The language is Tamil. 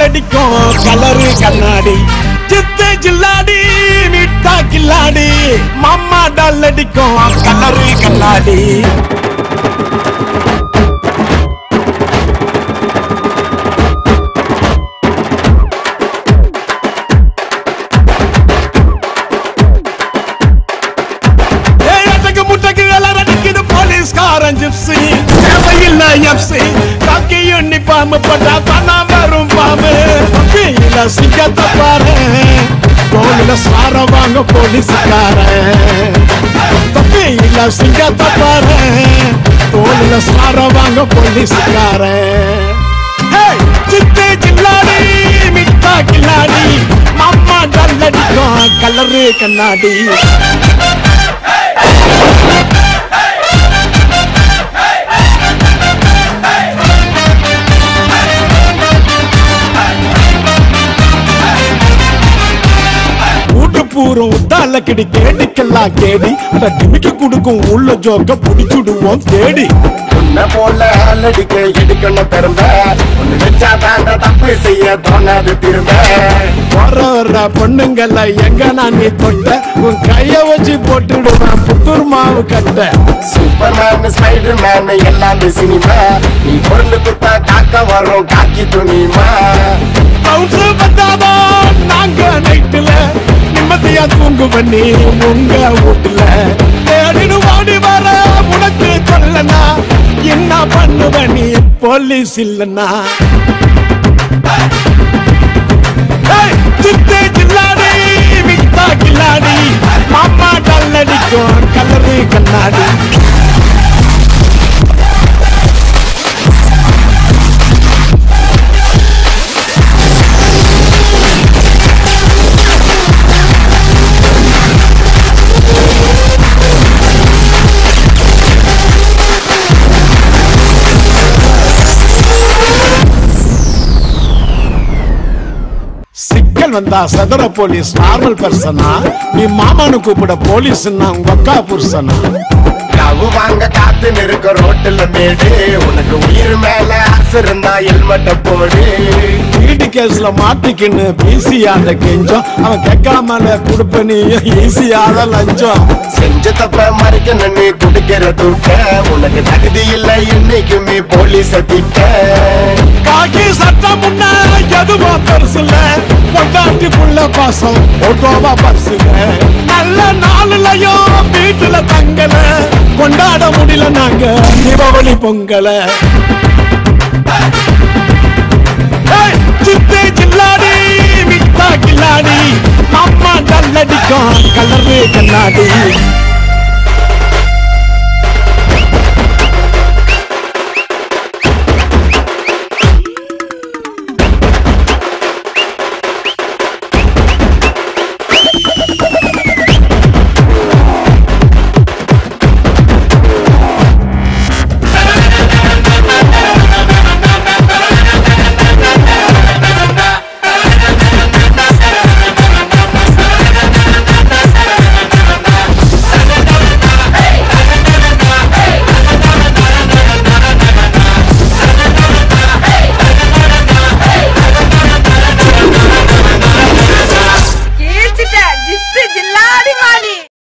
டல்லடிக்கும் கலரு கண்ணாடி சித்து ஜில்லாடி மிட்டா கில்லாடி மாமா டல்லடிக்கும் கலரு கண்ணாடி ஜிப்சி தேவையில்ல எப்சி காக்கி யூனிஃபார்ம் போட்டா தானா வரும் பாம்பு கீழ சிங்கத்தை பாரு தோளில சார வாங்க போலீஸ்காரன் கீழ சிங்கத்தை பாரு தோளில சார வாங்க போலீஸ்காரன் சித்து ஜில்லாடி மிட்டா கில்லாடி மாமா டல்லடிக்கும் கலரு கண்ணாடி பூரம் உத்தால கிடி கேடிக்கெல்லாம் கேடி டிமிக்கு கொடுக்கும் உள்ள ஜோக்க புடிச்சுடுவோம் தேடி உன்ன போல அடிக்க எடுக்கணும் பெரும்ப ஒண்ணு வச்சா தாண்ட தப்பு செய்ய தோணாது திரும்ப வர பொண்ணுங்கள எங்க நான் நீ தொட்ட உன் கைய வச்சு போட்டுடுவேன் புத்தூர் மாவு கட்ட சூப்பர் மேன் ஸ்பைடர் மேன் எல்லாமே சினிமா நீ பொருள் குத்தா காக்க வரும் காக்கி துணிமா வந்தாதான் நாங்க நைட்டுல நிம்மதியா தூங்கு பண்ணி உங்க வீட்டுல தேடினு ஓடி வர உனக்கு சொல்லனா என்ன பண்ணுவ நீ போலீஸ் இல்லனா சித்து ஜில்லாடி மிட்டா கில்லாடி மாமா டல்லடிக்கும் கலரு கண்ணாடி வந்தா சதுர போலீஸ் நார்மல் பர்சனா நீ மாமானு கூப்பிட போலீஸ் உங்க அக்கா புருஷனா கவு வாங்க காத்து நிற்க ரோட்டுல மேடு உனக்கு உயிர் மேல ஆசை இருந்தா ஹெல்மெட்ட போடு வீடு கேஸ்ல மாட்டிக்கின்னு பிசியாத கெஞ்சம் அவன் கேட்காமல கொடுப்ப நீ ஈஸியாத லஞ்சம் செஞ்ச தப்ப மறைக்க நின்று குடுக்கிற தூக்க உனக்கு தகுதி இல்லை இன்னைக்குமே போலீஸ் திட்ட காக்கி சட்டம் முன்ன எதுவும் பெருசு இல்ல பொண்டாட்டி புள்ள பாசம் ஓட்டோவா பரிசுங்க நல்ல நாளுலயும் வீட்டுல தங்கல கொண்டாட முடியல நாங்க தீபாவளி பொங்கல சித்து ஜில்லாடி மிட்டா கில்லாடி மாமா டல்லடிக்கும் கலரு கண்ணாடி